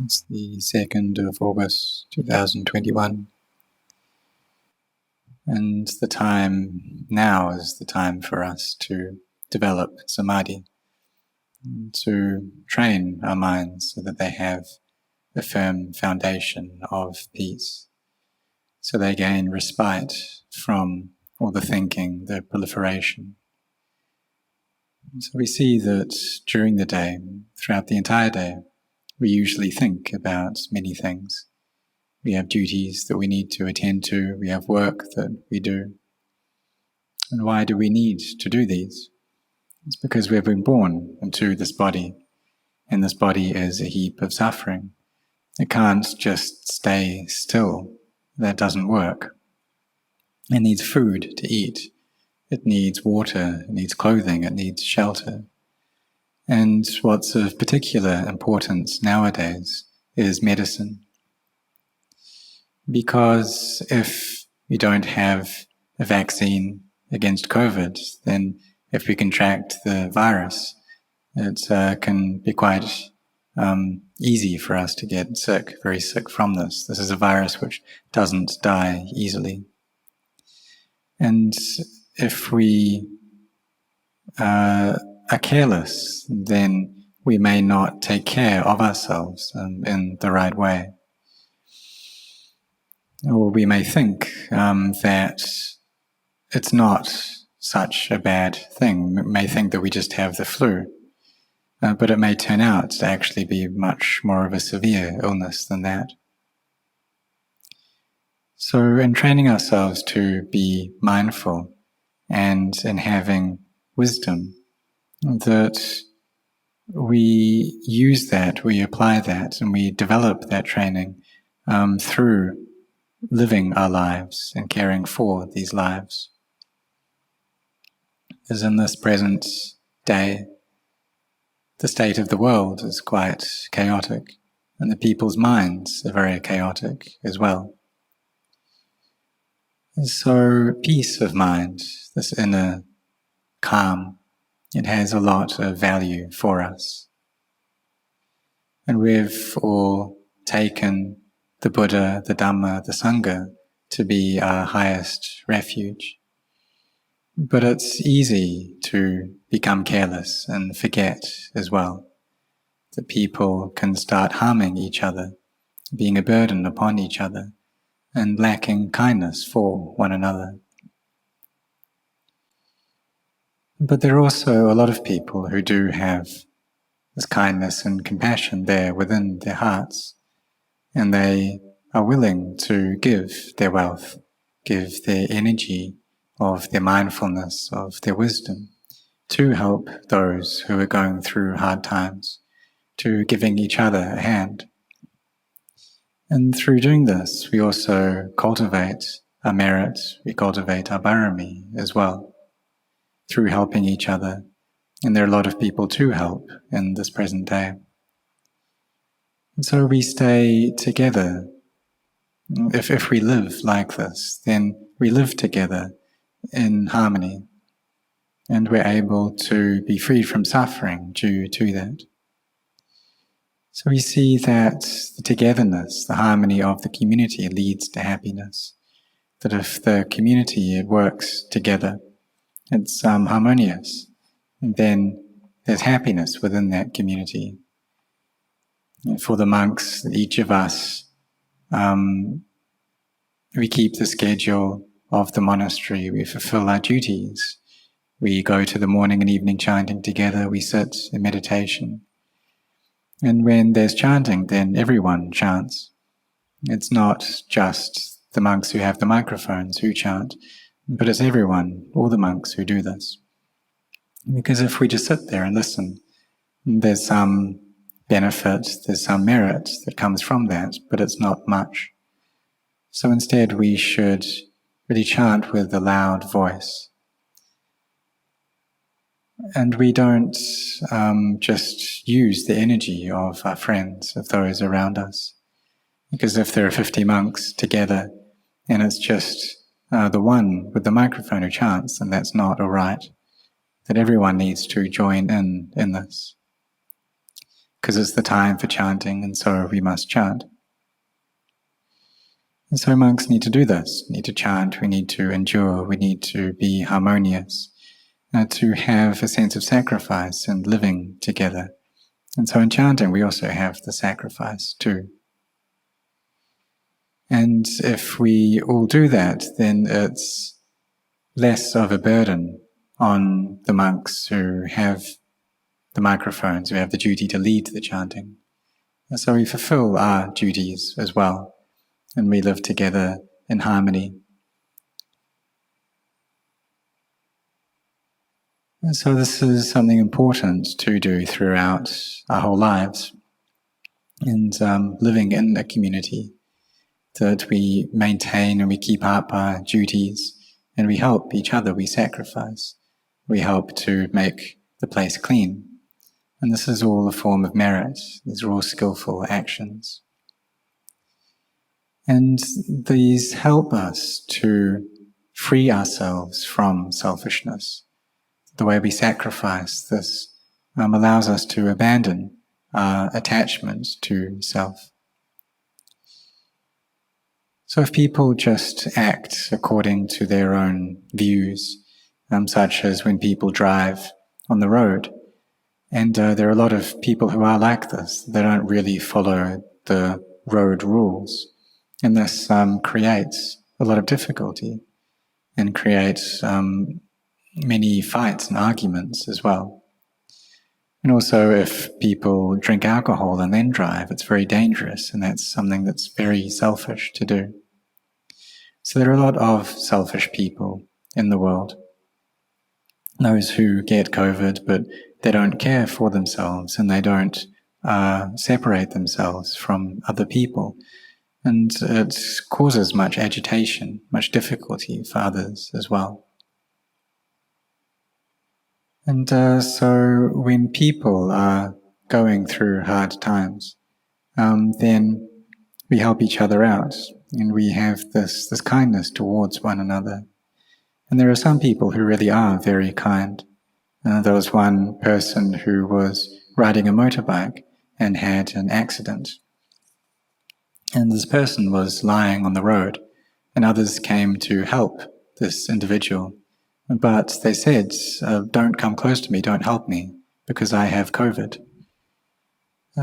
It's the 2nd of August 2021, and the time now is the time for us to develop samadhi, to train our minds so that they have a firm foundation of peace, so they gain respite from all the thinking, the proliferation. So we see that during the day, throughout the entire day, we usually think about many things. We have duties that we need to attend to, we have work that we do. And why do we need to do these? It's because we've been born into this body, and this body is a heap of suffering. It can't just stay still. That doesn't work. It needs food to eat. It needs water, it needs clothing, it needs shelter. And what's of particular importance nowadays is medicine. Because if we don't have a vaccine against COVID, then if we contract the virus, it can be quite easy for us to get sick, very sick from this. This is a virus which doesn't die easily. And if we are careless, then we may not take care of ourselves in the right way. Or we may think that it's not such a bad thing. We may think that we just have the flu, but it may turn out to actually be much more of a severe illness than that. So in training ourselves to be mindful and in having wisdom, that we use that, we apply that, and we develop that training through living our lives and caring for these lives. As in this present day, the state of the world is quite chaotic, and the people's minds are very chaotic as well. And so peace of mind, this inner calm, it has a lot of value for us. And we've all taken the Buddha, the Dhamma, the Sangha to be our highest refuge. But it's easy to become careless and forget as well that people can start harming each other, being a burden upon each other, and lacking kindness for one another. But there are also a lot of people who do have this kindness and compassion there within their hearts, and they are willing to give their wealth, give their energy, of their mindfulness, of their wisdom, to help those who are going through hard times, to giving each other a hand. And through doing this, we also cultivate our merit, we cultivate our bharami as well, through helping each other. And there are a lot of people to help in this present day. And so we stay together. If we live like this, then we live together in harmony, and we're able to be freed from suffering due to that. So we see that the togetherness, the harmony of the community leads to happiness. That if the community works together, it's harmonious, and then there's happiness within that community. And for the monks, each of us, we keep the schedule of the monastery, we fulfill our duties. We go to the morning and evening chanting together, we sit in meditation. And when there's chanting, then everyone chants. It's not just the monks who have the microphones who chant, but it's everyone, all the monks who do this. Because if we just sit there and listen, there's some benefit, there's some merit that comes from that, but it's not much. So instead we should really chant with a loud voice. And we don't just use the energy of our friends, of those around us. Because if there are 50 monks together and it's just the one with the microphone who chants, then that's not all right. That everyone needs to join in this. because it's the time for chanting, and so we must chant. And so monks need to do this, need to chant, we need to endure, we need to be harmonious, to have a sense of sacrifice and living together. And so in chanting we also have the sacrifice too. And if we all do that, then it's less of a burden on the monks who have the microphones, who have the duty to lead the chanting. And so we fulfill our duties as well, and we live together in harmony. And so this is something important to do throughout our whole lives, and living in a community, that we maintain and we keep up our duties, and we help each other, we sacrifice, we help to make the place clean. And this is all a form of merit. These are all skillful actions. And these help us to free ourselves from selfishness. The way we sacrifice this allows us to abandon our attachment to self. So if people just act according to their own views, such as when people drive on the road, and there are a lot of people who are like this, they don't really follow the road rules. And this creates a lot of difficulty and creates many fights and arguments as well. And also if people drink alcohol and then drive, it's very dangerous, and that's something that's very selfish to do. So there are a lot of selfish people in the world. Those who get COVID, but they don't care for themselves, and they don't separate themselves from other people. And it causes much agitation, much difficulty for others as well. And so when people are going through hard times, then we help each other out, and we have this kindness towards one another. And there are some people who really are very kind. There was one person who was riding a motorbike and had an accident. And this person was lying on the road, and others came to help this individual. But they said, don't come close to me, don't help me, because I have COVID.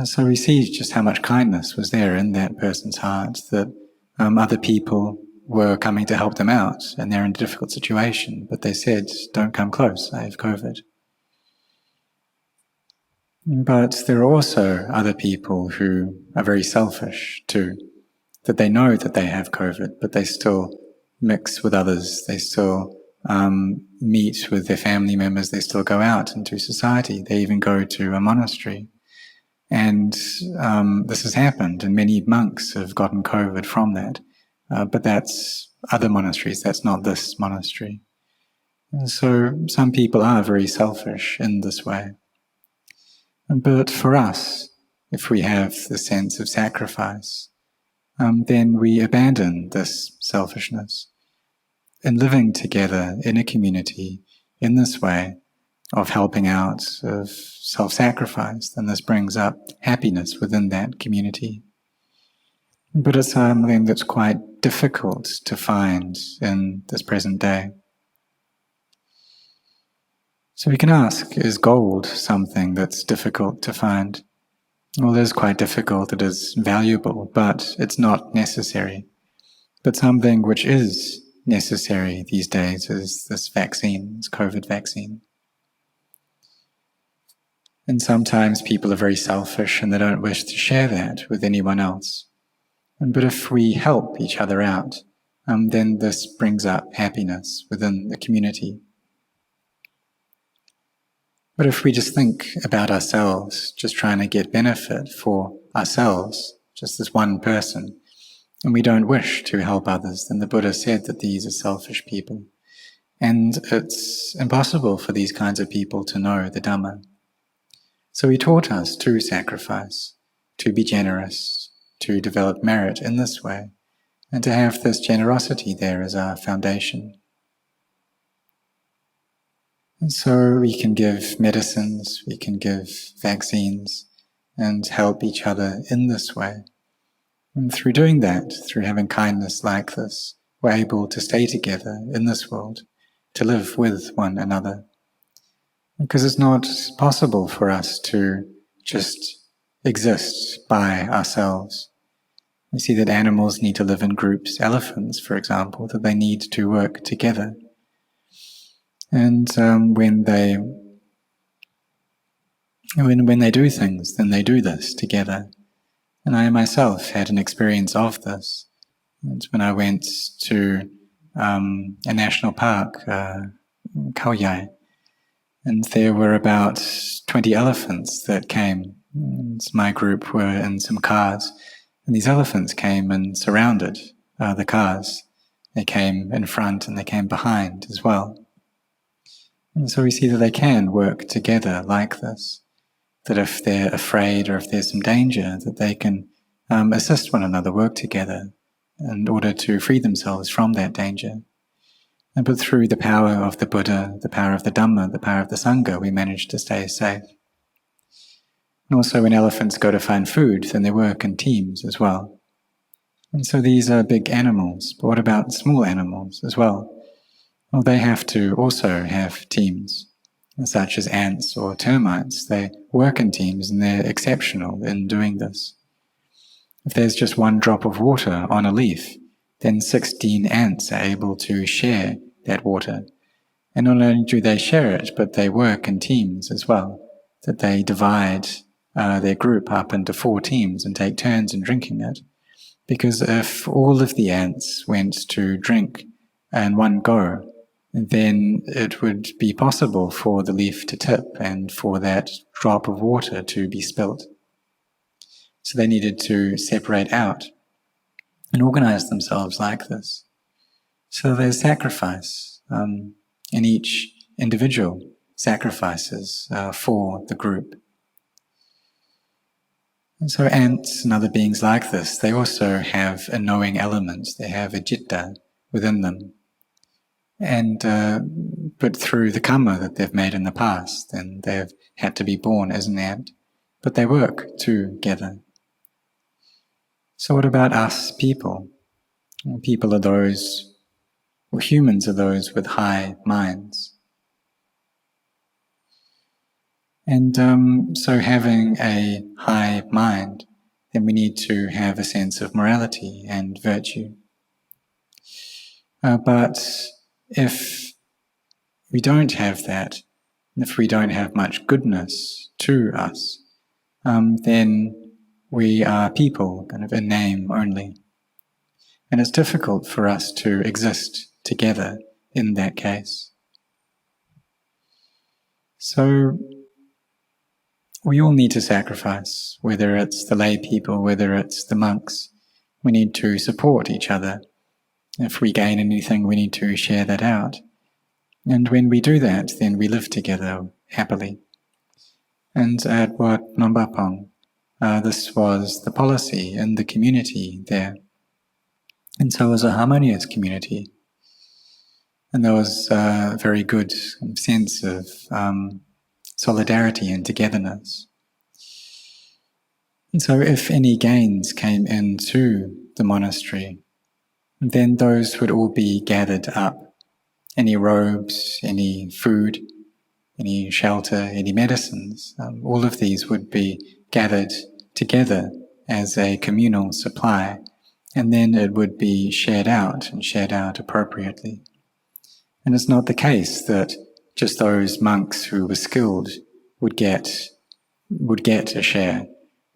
So we see just how much kindness was there in that person's heart, that other people were coming to help them out, and they're in a difficult situation, but they said, don't come close, I have COVID. But there are also other people who are very selfish too, that they know that they have COVID, but they still mix with others, they still meet with their family members, they still go out into society, they even go to a monastery. And this has happened, and many monks have gotten COVID from that. But that's other monasteries, that's not this monastery. And so some people are very selfish in this way. But for us, if we have the sense of sacrifice, then we abandon this selfishness. And living together in a community in this way of helping out, of self-sacrifice, then this brings up happiness within that community. But it's something that's quite difficult to find in this present day. So we can ask, is gold something that's difficult to find? Well, it is quite difficult, it is valuable, but it's not necessary. But something which is necessary these days is this vaccine, this COVID vaccine. And sometimes people are very selfish and they don't wish to share that with anyone else. But if we help each other out, then this brings up happiness within the community. But if we just think about ourselves, just trying to get benefit for ourselves, just this one person, and we don't wish to help others, then the Buddha said that these are selfish people. And it's impossible for these kinds of people to know the Dhamma. So he taught us to sacrifice, to be generous, to develop merit in this way, and to have this generosity there as our foundation. And so we can give medicines, we can give vaccines, and help each other in this way. And through doing that, through having kindness like this, we're able to stay together in this world, to live with one another. Because it's not possible for us to just exist by ourselves. We see that animals need to live in groups. Elephants, for example, that they need to work together. And when they do things, then they do this together. And I myself had an experience of this. And when I went to a national park, Khao Yai, and there were about 20 elephants that came. And my group were in some cars, and these elephants came and surrounded the cars. They came in front and they came behind as well. And so we see that they can work together like this, that if they're afraid or if there's some danger, that they can assist one another, work together in order to free themselves from that danger. But through the power of the Buddha, the power of the Dhamma, the power of the Sangha, we manage to stay safe. And also when elephants go to find food, then they work in teams as well. And so these are big animals, but what about small animals as well? Well, they have to also have teams, such as ants or termites. They work in teams and they're exceptional in doing this. If there's just one drop of water on a leaf, then 16 ants are able to share that water. And not only do they share it, but they work in teams as well, that they divide their group up into 4 teams and take turns in drinking it. Because if all of the ants went to drink in one go, then it would be possible for the leaf to tip and for that drop of water to be spilt. So they needed to separate out and organize themselves like this. So there's sacrifice, and each individual sacrifices for the group. And so ants and other beings like this, they also have a knowing element. They have a citta within them. And but through the karma that they've made in the past, then they've had to be born as an ant. But they work together. So what about us people? People are those, or humans are those with high minds. And so having a high mind, then we need to have a sense of morality and virtue. But if we don't have that, if we don't have much goodness to us, then we are people, kind of in name only. And it's difficult for us to exist together in that case. So we all need to sacrifice, whether it's the lay people, whether it's the monks. We need to support each other. If we gain anything, we need to share that out. And when we do that, then we live together happily. And at Wat Marp this was the policy in the community there. And so it was a harmonious community. And there was a very good sense of solidarity and togetherness. And so if any gains came into the monastery, then those would all be gathered up. Any robes, any food, any shelter, any medicines, all of these would be gathered together as a communal supply, and then it would be shared out and shared out appropriately. And it's not the case that just those monks who were skilled would get a share,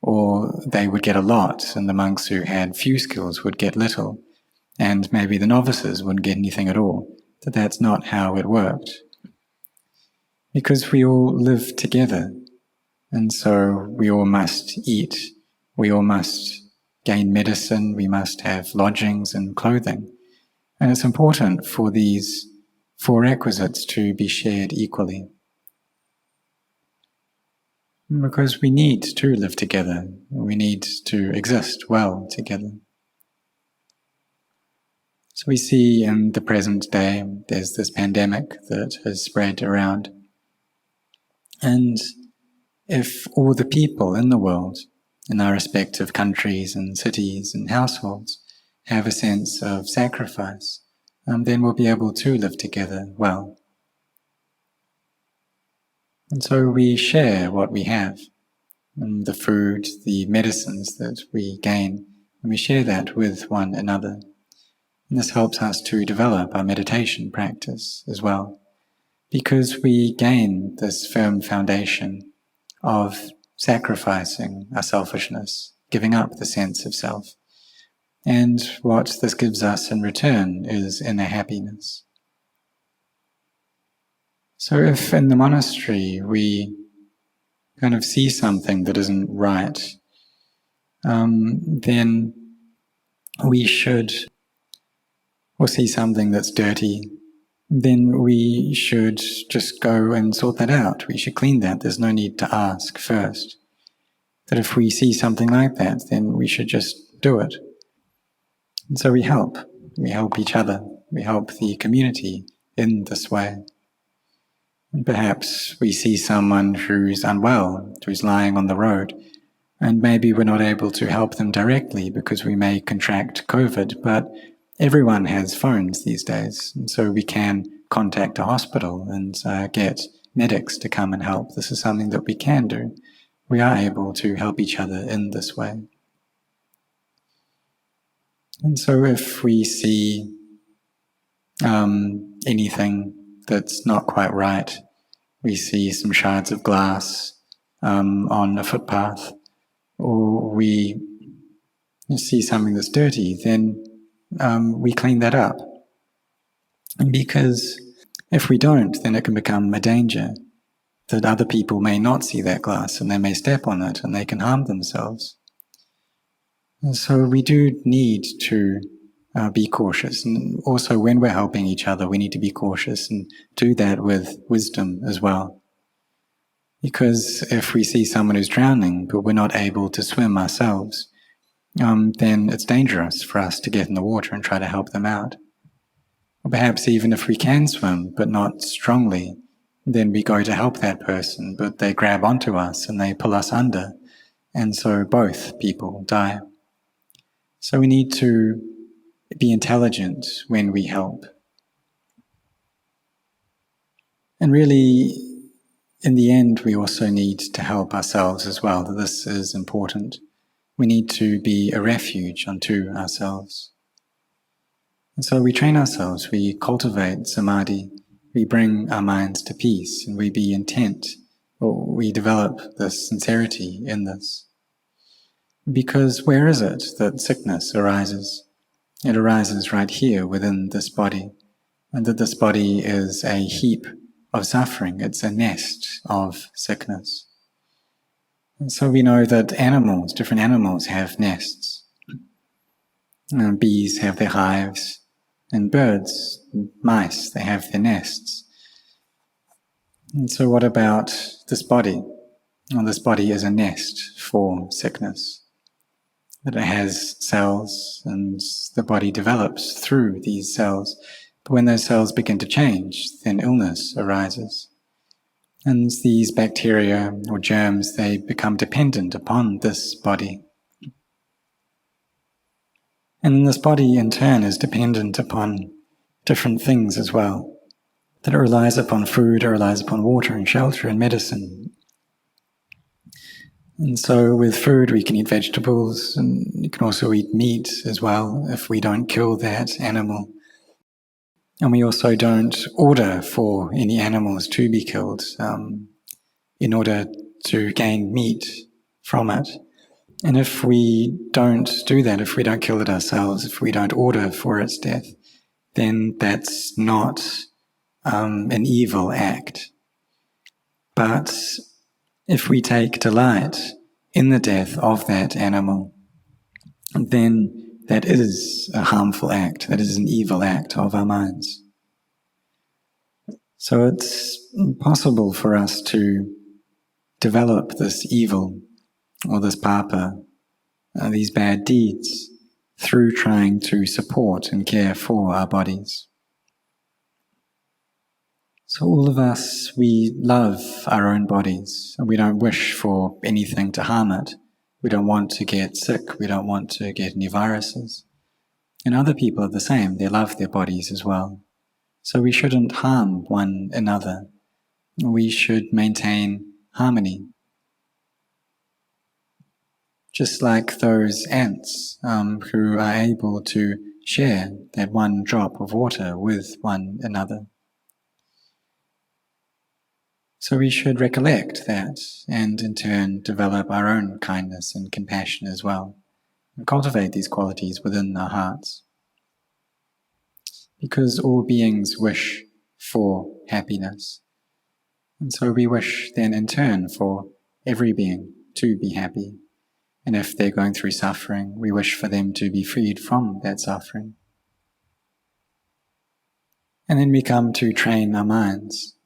or they would get a lot, and the monks who had few skills would get little, and maybe the novices wouldn't get anything at all. That's not how it worked. Because we all live together, and so we all must eat, we all must gain medicine, we must have lodgings and clothing. And it's important for these 4 requisites to be shared equally. Because we need to live together, we need to exist well together. So we see in the present day, there's this pandemic that has spread around. And if all the people in the world, in our respective countries and cities and households, have a sense of sacrifice, then we'll be able to live together well. And so we share what we have, the food, the medicines that we gain, and we share that with one another. And this helps us to develop our meditation practice as well, because we gain this firm foundation of sacrificing our selfishness, giving up the sense of self. And what this gives us in return is inner happiness. So if in the monastery we kind of see something that isn't right, then we should, or see something that's dirty, then we should just go and sort that out. We should clean that. There's no need to ask first. That if we see something like that, then we should just do it. And so we help each other, we help the community in this way. And perhaps we see someone who's unwell, who's lying on the road, and maybe we're not able to help them directly because we may contract COVID, but everyone has phones these days, and so we can contact a hospital and get medics to come and help. This is something that we can do. We are able to help each other in this way. And so if we see anything that's not quite right, we see some shards of glass on a footpath, or we see something that's dirty, then we clean that up. And because if we don't, then it can become a danger that other people may not see that glass and they may step on it and they can harm themselves. And so we do need to be cautious. And also when we're helping each other, we need to be cautious and do that with wisdom as well. Because if we see someone who's drowning, but we're not able to swim ourselves, then it's dangerous for us to get in the water and try to help them out. Or perhaps even if we can swim, but not strongly, then we go to help that person, but they grab onto us and they pull us under, and so both people die. So we need to be intelligent when we help. And really, in the end, we also need to help ourselves as well. This is important. We need to be a refuge unto ourselves. And so we train ourselves, we cultivate samadhi, we bring our minds to peace, and we be intent, or we develop this sincerity in this. Because where is it that sickness arises? It arises right here within this body, and that this body is a heap of suffering, it's a nest of sickness. And so we know that different animals have nests. Bees have their hives, and birds, mice, they have their nests. And so what about this body? Well, this body is a nest for sickness. That it has cells, and the body develops through these cells. But when those cells begin to change, then illness arises. And these bacteria or germs, they become dependent upon this body. And this body in turn is dependent upon different things as well. That it relies upon food, it relies upon water and shelter and medicine. And so with food we can eat vegetables, and you can also eat meat as well if we don't kill that animal. And we also don't order for any animals to be killed in order to gain meat from it. And if we don't do that, if we don't kill it ourselves, if we don't order for its death, then that's not an evil act. But if we take delight in the death of that animal, then that is a harmful act, that is an evil act of our minds. So it's possible for us to develop this evil, or this papa, these bad deeds, through trying to support and care for our bodies. So all of us, we love our own bodies, and we don't wish for anything to harm it. We don't want to get sick, we don't want to get any viruses. And other people are the same, they love their bodies as well. So we shouldn't harm one another. We should maintain harmony. Just like those ants who are able to share that one drop of water with one another. So we should recollect that and in turn develop our own kindness and compassion as well, and cultivate these qualities within our hearts. Because all beings wish for happiness. And so we wish then in turn for every being to be happy. And if they're going through suffering, we wish for them to be freed from that suffering. And then we come to train our minds.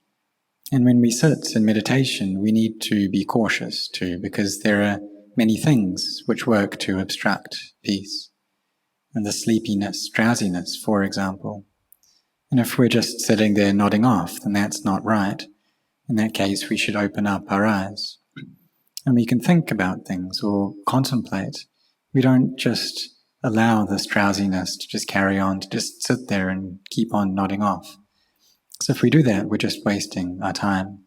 And when we sit in meditation, we need to be cautious too, because there are many things which work to obstruct peace. And the sleepiness, drowsiness, for example. And if we're just sitting there nodding off, then that's not right. In that case, we should open up our eyes. And we can think about things or contemplate. We don't just allow this drowsiness to just carry on, to just sit there and keep on nodding off. So if we do that, we're just wasting our time.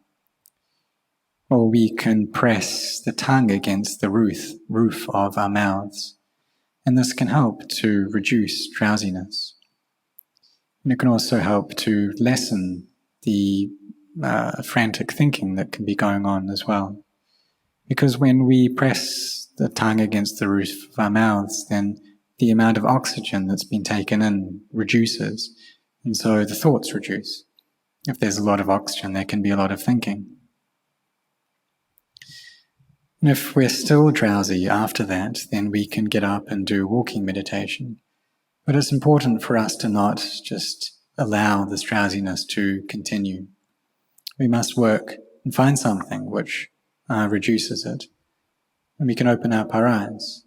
Or we can press the tongue against the roof of our mouths. And this can help to reduce drowsiness. And it can also help to lessen the frantic thinking that can be going on as well. Because when we press the tongue against the roof of our mouths, then the amount of oxygen that's been taken in reduces. And so the thoughts reduce. If there's a lot of oxygen, there can be a lot of thinking. And if we're still drowsy after that, then we can get up and do walking meditation. But it's important for us to not just allow this drowsiness to continue. We must work and find something which reduces it. And we can open up our eyes.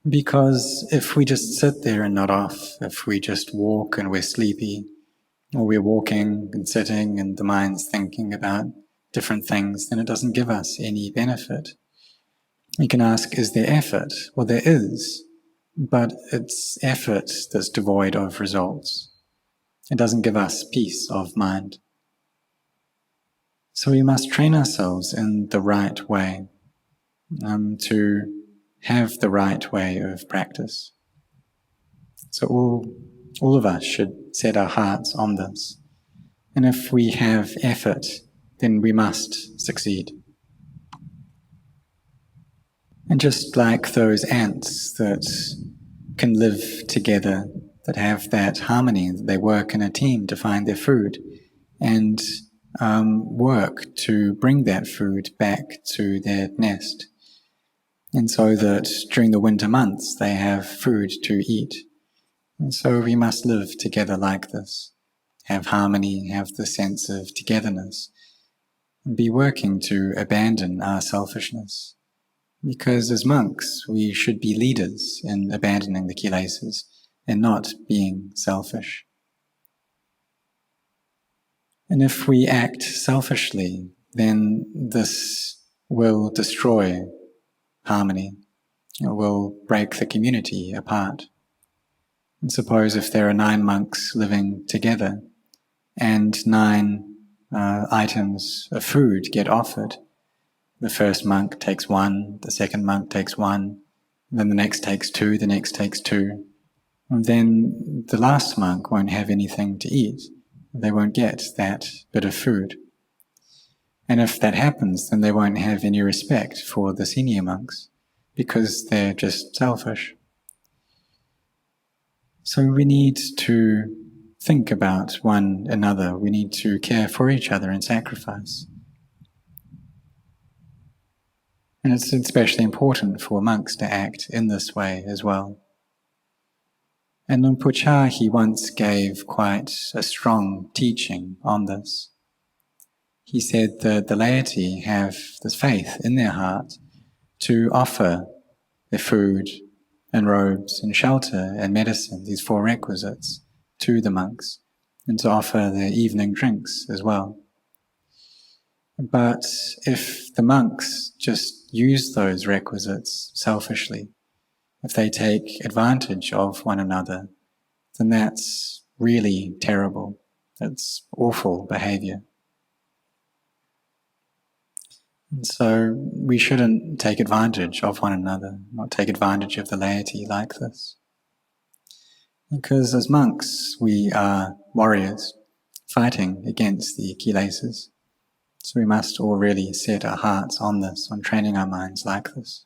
Because if we just sit there and nod off, if we just walk and we're sleepy, or we're walking and sitting and the mind's thinking about different things, then it doesn't give us any benefit. You can ask, is there effort? Well, there is, but it's effort that's devoid of results. It doesn't give us peace of mind. So we must train ourselves in the right way, to have the right way of practice. So all of us should set our hearts on this. And if we have effort, then we must succeed. And just like those ants that can live together, that have that harmony, that they work in a team to find their food, and work to bring that food back to their nest. And so that during the winter months they have food to eat. And so we must live together like this, have harmony, have the sense of togetherness, and be working to abandon our selfishness. Because as monks, we should be leaders in abandoning the kilesas and not being selfish. And if we act selfishly, then this will destroy harmony. It will break the community apart. And suppose if there are 9 monks living together and 9 items of food get offered, the first monk takes 1, the second monk takes 1, then the next takes 2, the next takes 2, and then the last monk won't have anything to eat. They won't get that bit of food. And if that happens, then they won't have any respect for the senior monks, because they're just selfish. So we need to think about one another. We need to care for each other and sacrifice. And it's especially important for monks to act in this way as well. And Rinpoche, he once gave quite a strong teaching on this. He said that the laity have this faith in their heart to offer their food and robes and shelter and medicine, these 4 requisites, to the monks. and to offer the evening drinks as well. But if the monks just use those requisites selfishly, if they take advantage of one another, then that's really terrible. That's awful behavior. And so we shouldn't take advantage of one another, not take advantage of the laity like this. Because as monks, we are warriors fighting against the kilesas. So we must all really set our hearts on this, on training our minds like this.